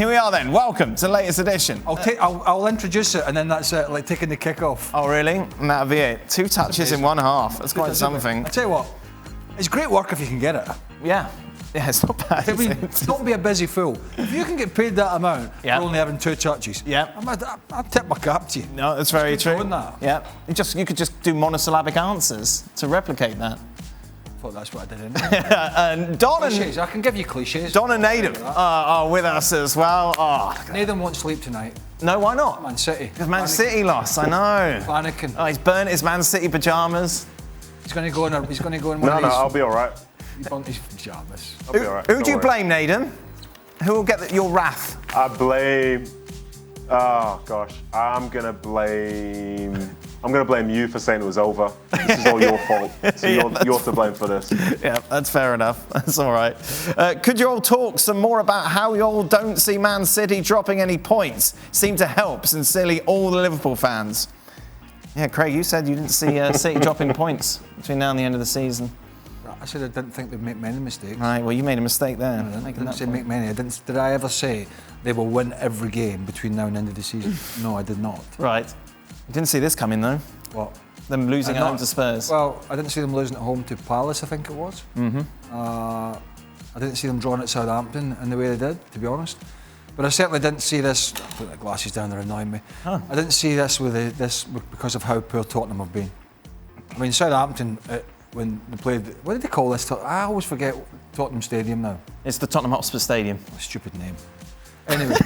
here we are then. Welcome to the latest edition. I'll introduce it, and then that's it, like taking the kick off. Oh, really? And that'll be it. 2 touches in one half. That's quite something. I tell you what, it's great work if you can get it. Yeah. Yeah, it's not bad. Don't be a busy fool. If you can get paid that amount for only having 2 touches, I'll tip my cap to you. No, that's very true. That. Yeah. You could just do monosyllabic answers to replicate that. I thought that's what I did. And Don cliches. I can give you cliches. Don and Nedum are with us as well. Oh, Nedum won't sleep tonight. No, why not? Man City. Because Man City lost, I know. Panicking. Oh, he's burnt his Man City pyjamas. He's going to go in one of these. No, I'll be all right. He burnt his pyjamas. I'll be all right. Who do you blame, Nedum? Who will get your wrath? I blame... Oh, gosh. I'm going to blame you for saying it was over. This is all your fault. So you're to blame for this. Yeah, that's fair enough. That's all right. Could you all talk some more about how you all don't see Man City dropping any points? Seem to help, sincerely, all the Liverpool fans. Yeah, Craig, you said you didn't see City dropping points between now and the end of the season. I said I didn't think they'd make many mistakes. Right, well, you made a mistake there. No, I didn't say make many. Did I ever say they will win every game between now and the end of the season? No, I did not. Right. You didn't see this coming, though. What? Them losing at home to Spurs. Well, I didn't see them losing at home to Palace, I think it was. Mm-hmm. I didn't see them drawing at Southampton in the way they did, to be honest. But I certainly didn't see this. I'll put the glasses down, they're annoying me. Huh. I didn't see this because of how poor Tottenham have been. I mean, Southampton, when they played, what did they call this? I always forget Tottenham Stadium now. It's the Tottenham Hotspur Stadium. A stupid name. Anyway.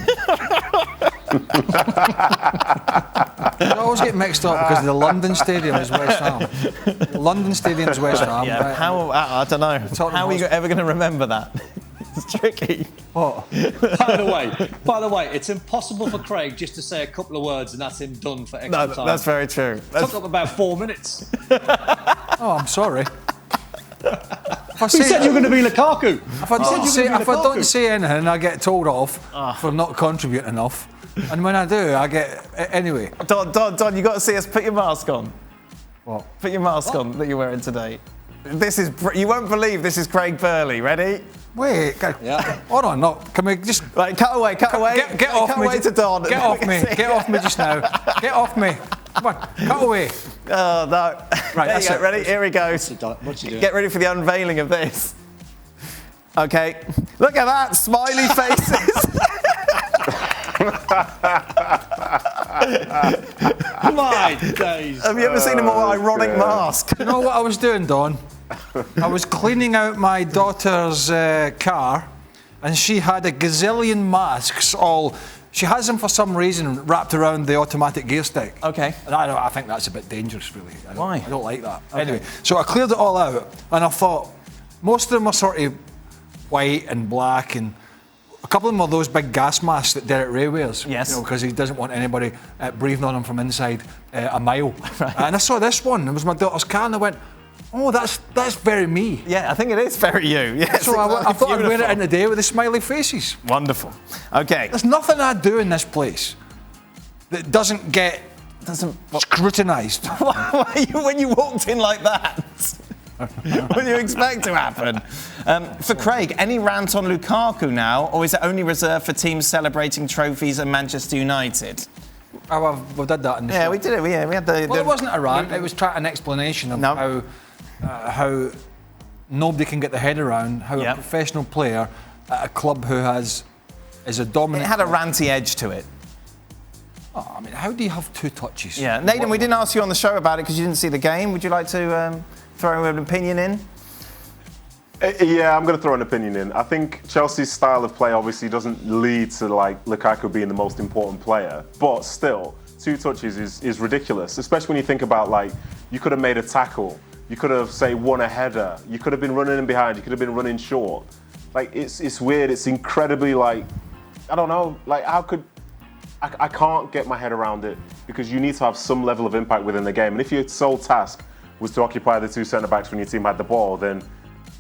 I always get mixed up because the London Stadium is West Ham. The London Stadium is West Ham. Yeah, right? I don't know. How are you ever going to remember that? It's tricky. What? By the way, it's impossible for Craig just to say a couple of words and that's him done for extra time. That's very true. Took up about 4 minutes. Oh, I'm sorry. You said you were going to be Lukaku. If I don't say anything, I get told off for not contributing enough. And when I do, I get... Anyway. Don, you got to see us. Put your mask on. What? Put your mask on that you're wearing today. You won't believe this is Craig Burley. Ready? Wait, hold on, no, can we just... Right, cut away. Get off cut me. away to Don. Get off me just now. Get off me. Come on, cut away. Oh, no. Right, there you go. Ready? Here he goes. What's he doing? Get ready for the unveiling of this. Okay. Look at that. Smiley faces. My days. Have you ever seen a more ironic mask? You know what I was doing, Don? I was cleaning out my daughter's car, and she had a gazillion masks all... She has them for some reason wrapped around the automatic gear stick. Okay. And I think that's a bit dangerous, really. Why? I don't like that. Okay. Anyway, so I cleared it all out, and I thought, most of them are sort of white and black, and a couple of them are those big gas masks that Derek Ray wears. Yes. Because he doesn't want anybody breathing on him from inside a mile. Right. And I saw this one, it was my daughter's car, and I went, oh, that's very me. Yeah, I think it is very you. Yes, so I thought I'd wear it beautiful. in the day with the smiley faces. Wonderful. Okay. There's nothing I do in this place that doesn't get scrutinised. When you walked in like that, what do you expect to happen? For Craig, any rant on Lukaku now, or is it only reserved for teams celebrating trophies and Manchester United? Oh, we did that in the show. We did it. We had the... Well, it wasn't a rant. It was an explanation of how nobody can get their head around how a professional player at a club who is a dominant... It had a ranty edge to it. Oh, I mean, how do you have 2 touches? Yeah. Nedum, we didn't ask you on the show about it because you didn't see the game. Would you like to throw an opinion in? Yeah, I'm going to throw an opinion in. I think Chelsea's style of play obviously doesn't lead to Lukaku being the most important player, but still, 2 touches is ridiculous, especially when you think about you could have made a tackle, you could have, say, won a header, you could have been running in behind, you could have been running short. It's weird, it's incredibly I don't know, how could... I can't get my head around it because you need to have some level of impact within the game, and if your sole task was to occupy the 2 centre-backs when your team had the ball, then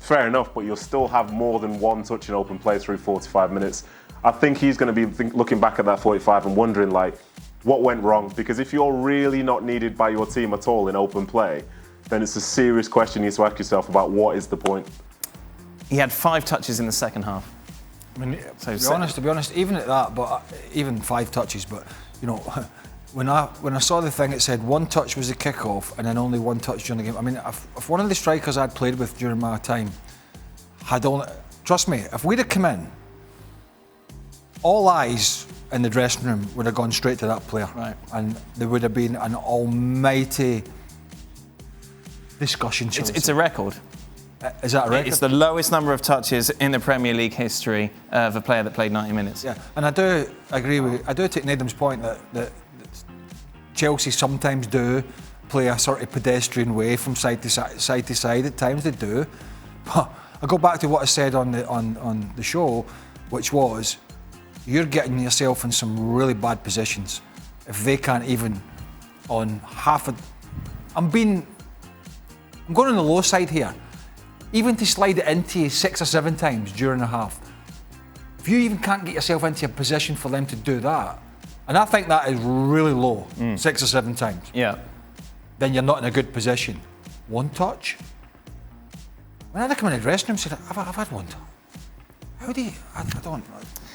fair enough, but you'll still have more than 1 touch in open play through 45 minutes. I think he's going to be looking back at that 45 and wondering, what went wrong? Because if you're really not needed by your team at all in open play, then it's a serious question you need to ask yourself about what is the point. He had 5 touches in the second half. I mean, to be honest, even at that, but even 5 touches, but you know, when I saw the thing, it said 1 touch was the kick-off and then only 1 touch during the game. I mean, if one of the strikers I'd played with during my time had only, trust me, if we'd have come in, all eyes in the dressing room would have gone straight to that player, right? And there would have been an almighty discussion. It's a record. Is that a record? It's the lowest number of touches in the Premier League history of a player that played 90 minutes. Yeah, and I do agree with. I do take Nedum's point that Chelsea sometimes do play a sort of pedestrian way from side to side. At times they do. But I go back to what I said on the show, which was you're getting yourself in some really bad positions if they can't even on half a. I'm going on the low side here. Even to slide it into you 6 or 7 times during a half, if you even can't get yourself into a position for them to do that, and I think that is really low, 6 or 7 times, then you're not in a good position. 1 touch? When I come in the dressing room and said, I've had 1 touch. How do you, I don't,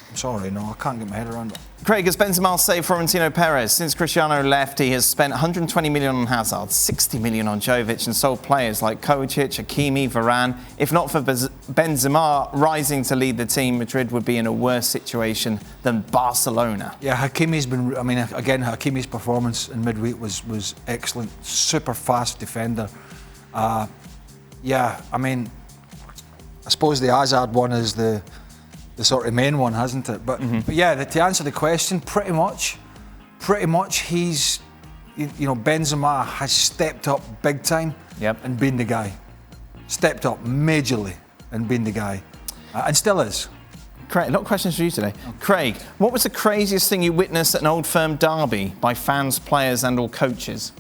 I'm sorry, no, I can't get my head around it. Craig, has Benzema saved Florentino Perez? Since Cristiano left, he has spent 120 million on Hazard, 60 million on Jovic, and sold players like Kovacic, Hakimi, Varane. If not for Benzema rising to lead the team, Madrid would be in a worse situation than Barcelona. Yeah, Hakimi's been, I mean, again, Hakimi's performance in midweek was excellent. Super fast defender. Yeah, I mean, I suppose the Hazard one is the sort of main one, hasn't it? But yeah, to answer the question, pretty much he's, you know, Benzema has stepped up big time and been the guy. Stepped up majorly and been the guy. And still is. Craig, a lot of questions for you today. Craig, what was the craziest thing you witnessed at an Old Firm derby by fans, players and or coaches?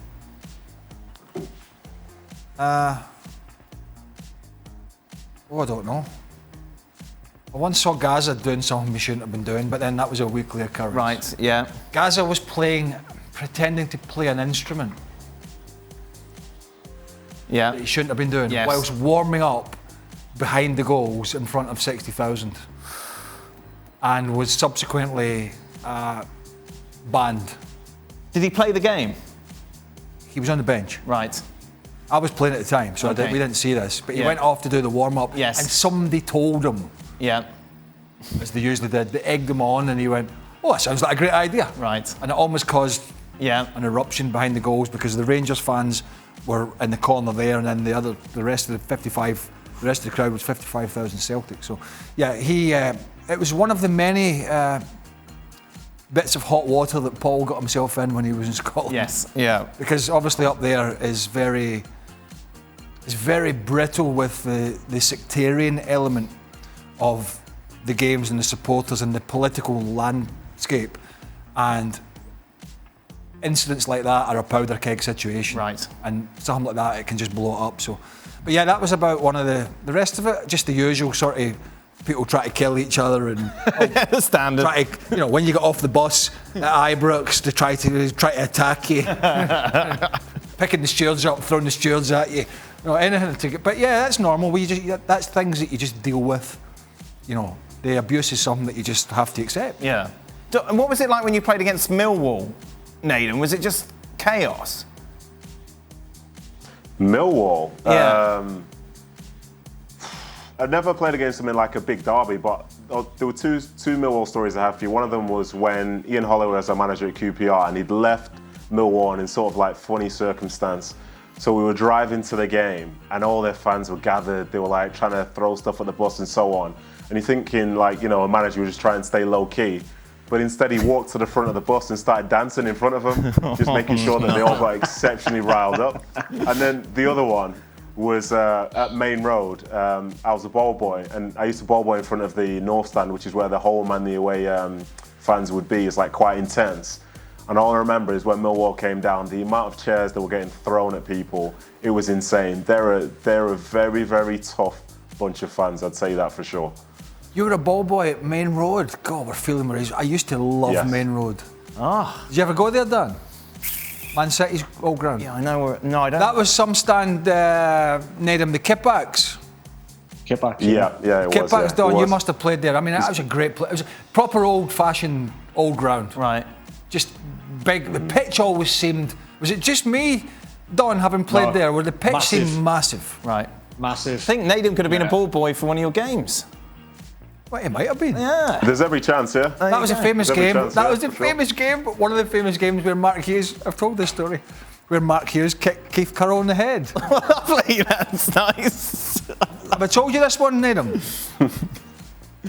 I don't know. I once saw Gaza doing something we shouldn't have been doing, but then that was a weekly occurrence. Right, yeah. Gaza was pretending to play an instrument. Yeah. That he shouldn't have been doing, yes. whilst warming up behind the goals in front of 60,000. And was subsequently banned. Did he play the game? He was on the bench. Right. I was playing at the time, so we didn't see this. But he went off to do the warm-up, and somebody told him, as they usually did, they egged him on, and he went, oh, that sounds like a great idea. Right. And it almost caused an eruption behind the goals because the Rangers fans were in the corner there, and then the rest of the crowd was 55,000 Celtic. So, yeah, it was one of the many bits of hot water that Paul got himself in when he was in Scotland. Yes, yeah. Because obviously up there is very brittle with the sectarian element of the games and the supporters and the political landscape, and incidents like that are a powder keg situation. Right. And something like that, it can just blow it up. So, but yeah, that was about one of the rest of it, just the usual sort of people try to kill each other and the standard. Try to, you know, when you get off the bus at Ibrox, to try to attack you, picking the stewards up, throwing the stewards at you, anything to get. But yeah, that's normal. That's things that you just deal with. You know, the abuse is something that you just have to accept. Yeah. And what was it like when you played against Millwall, Nedum? Was it just chaos? Millwall. Yeah. I've never played against them in like a big derby, but there were two Millwall stories I have for you. One of them was when Ian Holloway was our manager at QPR, and he'd left Millwall in sort of like funny circumstance. So we were driving to the game, and all their fans were gathered. They were like trying to throw stuff at the bus and so on. And you're thinking like, you know, a manager would just try and stay low key. But instead he walked to the front of the bus and started dancing in front of them, just making sure that they all got exceptionally riled up. And then the other one was at Main Road. I was a ball boy, and I used to ball boy in front of the North Stand, which is where the home and the away fans would be. It's like quite intense. And all I remember is when Millwall came down, the amount of chairs that were getting thrown at people, it was insane. They're a very, very tough bunch of fans, I'd say that for sure. You were a ball boy at Main Road. God, we're feeling my age. I used to love Main Road. Ah. Did you ever go there, Dan? Man City's old ground. Yeah, I know. No, I don't. That was some stand, Nedum, the Kipbacks. Kickback. Yeah, it was. Kickbacks, Yeah, Don, it you was. must have played there. I mean, that was a great play. It was a proper old-fashioned old ground. Right. Just big. The pitch always seemed. Was it just me, Don, having played there, where the pitch seemed massive? Right. Massive. I think Nedum could have been a ball boy for one of your games. Well, it might have been. Yeah. There's every chance, yeah. That was a famous There's every game. chance, That yeah, was the for sure. famous game, but one of the famous games where Mark Hughes, I've told this story, where Mark Hughes kicked Keith Currow in the head. Lovely, that's nice. Have I told you this one, Nedum?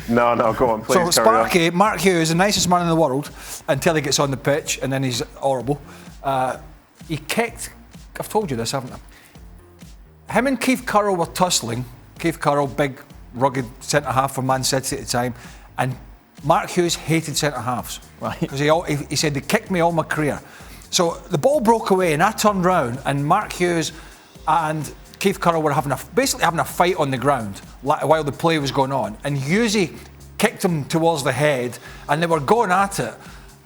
No, go on, please. So carry on. Sparky, Mark Hughes, the nicest man in the world, until he gets on the pitch, and then he's horrible. He kicked, I've told you this, haven't I? Him and Keith Currow were tussling. Keith Currow, big, rugged centre-half for Man City at the time, and Mark Hughes hated centre-halves. Right. Because he said, they kicked me all my career. So the ball broke away, and I turned round, and Mark Hughes and Keith Currow were basically having a fight on the ground while the play was going on, and Hughesy kicked him towards the head, and they were going at it.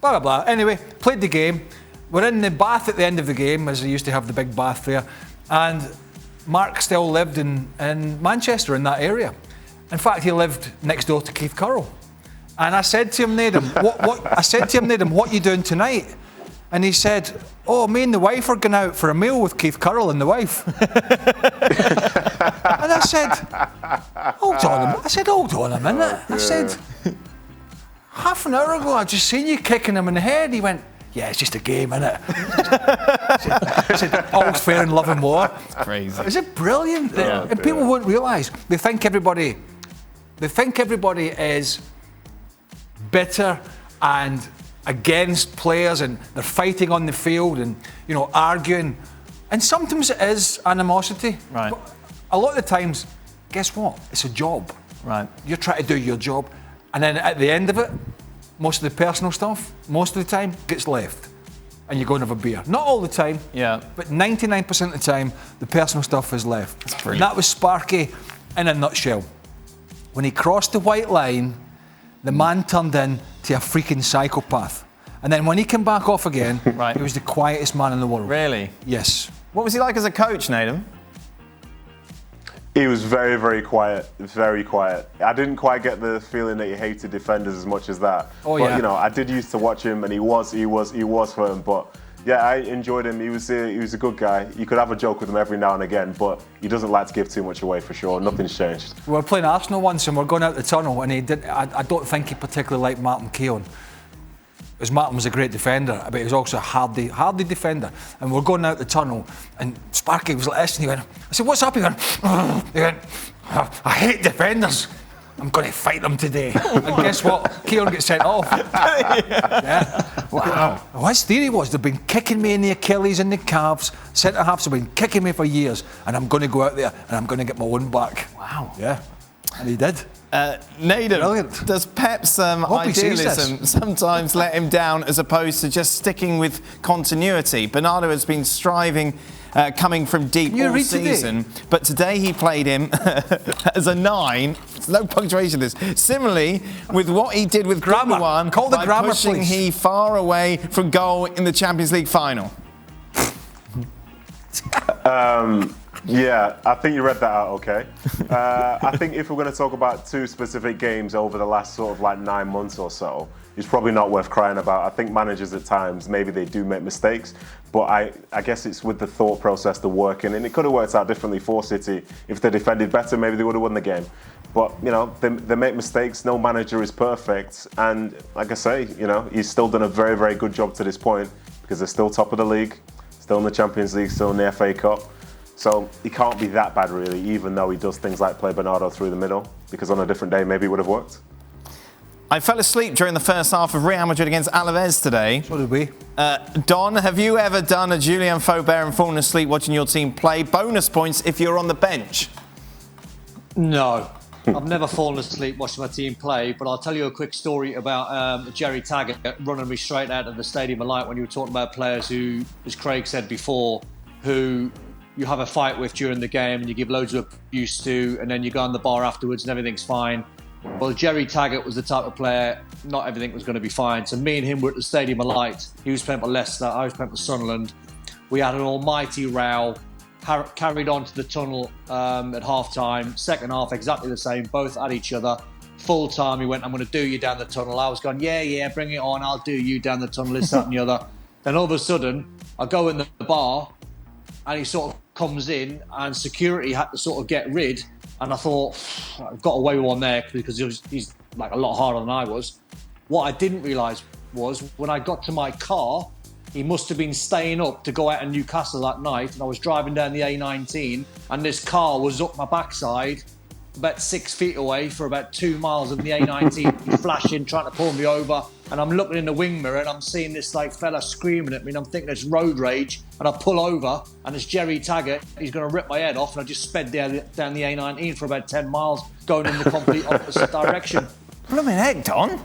Blah, blah, blah. Anyway, played the game. We're in the bath at the end of the game, as they used to have the big bath there, and Mark still lived in Manchester, in that area. In fact, he lived next door to Keith Currow. And I said to him, Nedum, what are you doing tonight? And he said, oh, me and the wife are going out for a meal with Keith Currow and the wife. And I said, hold on a minute. I said, half an hour ago I just seen you kicking him in the head. He went, yeah, it's just a game, innit? I said, all's fair in love and war. It's crazy. Is it brilliant? Yeah, and people won't realise. They think everybody is bitter and against players, and they're fighting on the field and, you know, arguing. And sometimes it is animosity. Right. But a lot of the times, guess what? It's a job. Right. You're trying to do your job. And then at the end of it, most of the personal stuff, most of the time, gets left. And you go and have a beer. Not all the time, Yeah. but 99% of the time, the personal stuff is left. That's And brilliant. that was Sparky in a nutshell. When he crossed the white line, the man turned into a freaking psychopath. And then when he came back off again, Right. he was the quietest man in the world. Really? Yes. What was he like as a coach, Nedum? He was very, very quiet. Very quiet. I didn't quite get the feeling that he hated defenders as much as that. Oh, but yeah. you know, I did used to watch him, and he was firm. But yeah, I enjoyed him. He was a good guy. You could have a joke with him every now and again, but he doesn't like to give too much away for sure. Nothing's changed. We were playing Arsenal once and we're going out the tunnel, and I don't think he particularly liked Martin Keown. Because Martin was a great defender, but he was also a hardy defender. And we're going out the tunnel, and Sparky was like this, and he went, I said, what's up? He went, I hate defenders. I'm going to fight them today. And guess what? Keown gets sent off. Yeah. Wow. Well, his theory was, they've been kicking me in the Achilles and the calves. Centre-halves have been kicking me for years, and I'm going to go out there and I'm going to get my own back. Wow. Yeah. And he did. Nedum, Brilliant. does Pep's Hope he sees idealism sometimes let him down as opposed to just sticking with continuity? Bernardo has been striving, coming from deep Can you all read today? season, but today he played him as a 9. There's no punctuation in this. Similarly, with what he did with Grammar. One, Call the by grammar, pushing please. he far away from goal in the Champions League final. Yeah, I think you read that out okay. I think if we're going to talk about two specific games over the last sort of like 9 months or so, it's probably not worth crying about. I think managers at times, maybe they do make mistakes, but I guess it's with the thought process, the working, and it could have worked out differently for City. If they defended better, maybe they would have won the game. But, you know, they make mistakes. No manager is perfect. And like I say, you know, he's still done a very, very good job to this point because they're still top of the league, still in the Champions League, still in the FA Cup. So he can't be that bad, really, even though he does things like play Bernardo through the middle, because on a different day, maybe it would have worked. I fell asleep during the first half of Real Madrid against Alaves today. So did we. Don, have you ever done a Julian Faubert and fallen asleep watching your team play? Bonus points if you're on the bench. No. I've never fallen asleep watching my team play, but I'll tell you a quick story about Jerry Taggart running me straight out of the Stadium of Light when you were talking about players who, as Craig said before, who you have a fight with during the game and you give loads of abuse to, and then you go on the bar afterwards and everything's fine. Well, Jerry Taggart was the type of player, not everything was going to be fine. So me and him were at the Stadium of Light. He was playing for Leicester, I was playing for Sunderland. We had an almighty row. carried on to the tunnel at half-time. Second half, exactly the same, both at each other. Full time, he went, I'm going to do you down the tunnel. I was going, yeah, bring it on. I'll do you down the tunnel, this, that and the other. Then all of a sudden, I go in the bar and he sort of comes in and security had to sort of get rid. And I thought, I've got away with one there because he's like a lot harder than I was. What I didn't realise was when I got to my car, he must have been staying up to go out in Newcastle that night. And I was driving down the A19 and this car was up my backside about 6 feet away for about 2 miles of the A19, flashing, trying to pull me over. And I'm looking in the wing mirror and I'm seeing this like fella screaming at me and I'm thinking it's road rage. And I pull over and it's Jerry Taggart. He's going to rip my head off. And I just sped down the A19 for about 10 miles, going in the complete opposite direction. Blooming heck, Don.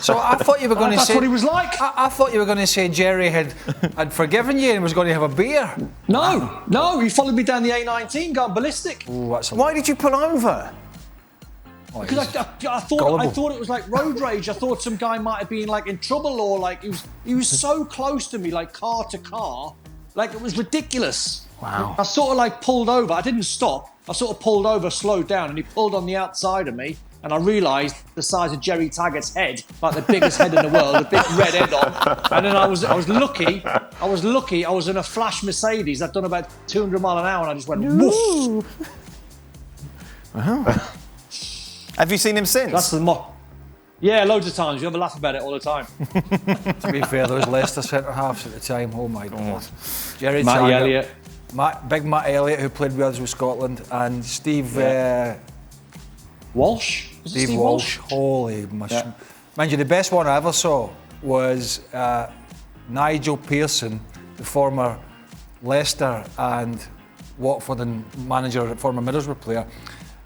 So I thought you were going to say... That's what he was like. I thought you were going to say Jerry had forgiven you and was going to have a beer. No, he followed me down the A19, going ballistic. Ooh, Why did you pull over? Because I thought it was like road rage. I thought some guy might have been like in trouble or like he was so close to me, like car to car, like it was ridiculous. Wow. I sort of like pulled over. I didn't stop. I sort of pulled over, slowed down, and he pulled on the outside of me. And I realised the size of Jerry Taggart's head, like the biggest head in the world, a big red head on. And then I was lucky. I was in a flash Mercedes. I'd done about 200 mile an hour, and I just went woof. Wow. Have you seen him since? That's the mock. Yeah, loads of times. You have a laugh about it all the time. To be fair, those Leicester centre halves at the time. Oh my God. Jerry Matty Taggart, Elliott, Big Matt Elliott, who played with us with Scotland, and Steve. Walsh. Was it Steve Walsh. Holy mushroom. Mind you, the best one I ever saw was Nigel Pearson, the former Leicester and Watford and manager, former Middlesbrough player.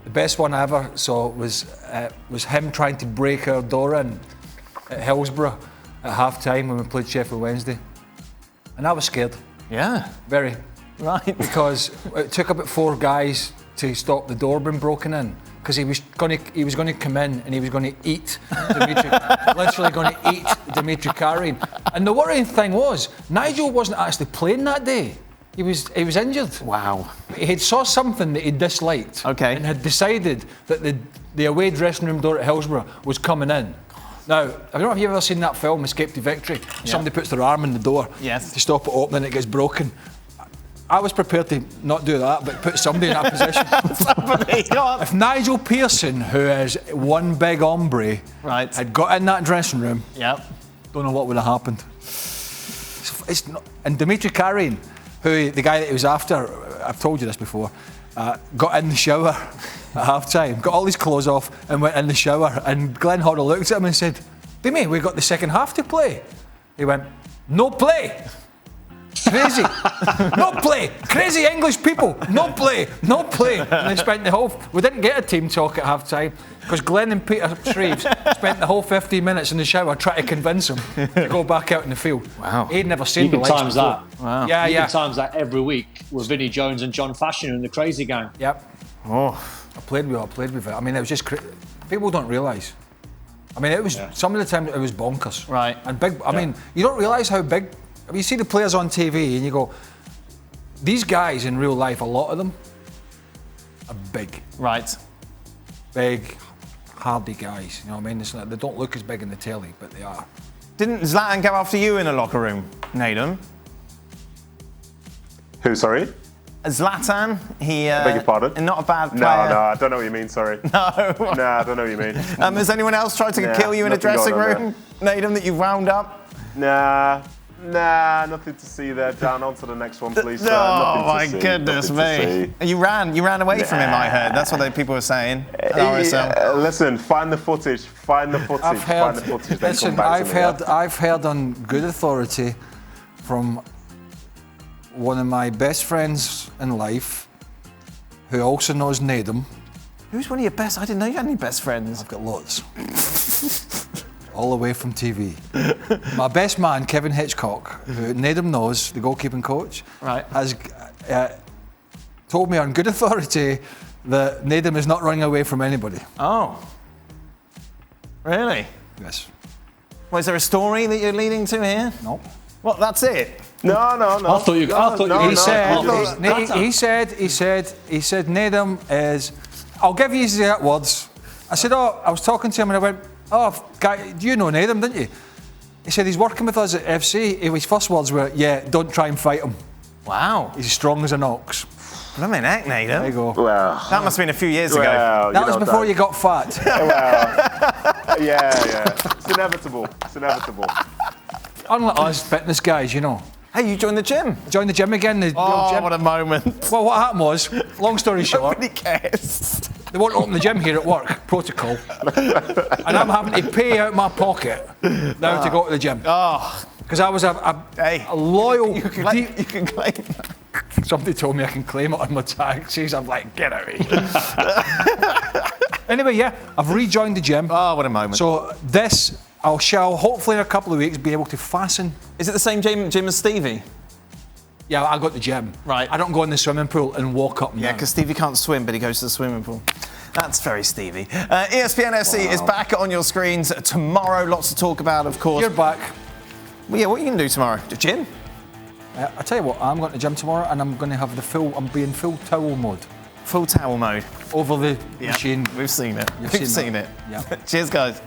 The best one I ever saw was him trying to break our door in at Hillsborough at half-time when we played Sheffield Wednesday. And I was scared. Yeah. Very. Right. Because it took about 4 guys to stop the door being broken in. Because he was going to come in and he was going to eat Dimitri, literally going to eat Dimitri Karim. And the worrying thing was, Nigel wasn't actually playing that day. He was injured. Wow. He had saw something that he disliked. Okay. And had decided that the away dressing room door at Hillsborough was coming in. Now, I don't know if you've ever seen that film, Escape to Victory. Yeah. Somebody puts their arm in the door to stop it opening, it gets broken. I was prepared to not do that, but put somebody in that position. If Nigel Pearson, who is one big hombre, had got in that dressing room, don't know what would have happened. It's not, and Dimitri Karim, who the guy that he was after, I've told you this before, got in the shower at half-time, got all his clothes off and went in the shower, and Glenn Hoddle looked at him and said, "Dimi, we got the second half to play." He went, "No play. Crazy. No play. Crazy English people. No play. No play." And they spent the whole... We didn't get a team talk at half-time because Glenn and Peter Shreves spent the whole 15 minutes in the shower trying to convince him to go back out in the field. Wow. He'd never seen the lights lights times before. that. Wow. Yeah, You can times that every week with Vinnie Jones and John Fashioner and the Crazy Gang. Yep. Oh. I played with it. I mean, it was just... People don't realise. I mean, it was... Some of the time, it was bonkers. Right. And big... I mean, you don't realise how big... I mean, you see the players on TV and you go, these guys in real life, a lot of them are big. Right. Big, hardy guys. You know what I mean? It's like, they don't look as big in the telly, but they are. Didn't Zlatan go after you in the locker room, Nedum? Who, sorry? Zlatan, he... I beg your pardon? Not a bad player. No, I don't know what you mean, sorry. No. No, I don't know what you mean. Has anyone else tried to kill you in a dressing room, Nedum, that you've wound up? Nah, nothing to see there. Down on to the next one, please. Oh my goodness me! You ran away from him. I heard. That's what people were saying. Listen, find the footage. Find the footage. Listen, I've heard on good authority from one of my best friends in life, who also knows Nedum. Who's one of your best? I didn't know you had any best friends. I've got lots. All the way from TV. My best man, Kevin Hitchcock, who Nedum knows, the goalkeeping coach, has told me on good authority that Nedum is not running away from anybody. Oh. Really? Yes. Well, is there a story that you're leading to here? No. What? That's it? No. I thought you. He said, Nedum is. I'll give you his exact words. I said, I was talking to him and I went, guy, you know Nedum, didn't you? He said he's working with us at FC. His first words were, don't try and fight him. Wow. He's as strong as an ox. Blimmin' heck, Nedum. There you go. Well, That must have been a few years ago. That was before you got fat. Yeah. It's inevitable. Unlike us fitness guys, you know. Hey, you joined the gym? Joined the gym again. The old gym. What a moment. Well, what happened was, long story short, Nobody cares. they won't open the gym here at work, protocol. And I'm having to pay out my pocket now to go to the gym. Because I was a loyal... You can claim that. Somebody told me I can claim it on my taxes. I'm like, get out of here. Anyway, I've rejoined the gym. Oh, what a moment. So this, I shall hopefully in a couple of weeks be able to fasten. Is it the same gym as Stevie? Yeah, I got the gym. Right. I don't go in the swimming pool and walk up and Yeah, down. because Stevie can't swim, but he goes to the swimming pool. That's very Stevie. ESPN FC is back on your screens tomorrow. Lots to talk about, of course. You're back. Well, yeah, what are you going to do tomorrow? The gym? I tell you what, I'm going to the gym tomorrow and I'm going to have I'm being full towel mode. Full towel mode. Over the machine. We've seen it. You've We've seen seen that. it. Yeah. Cheers, guys.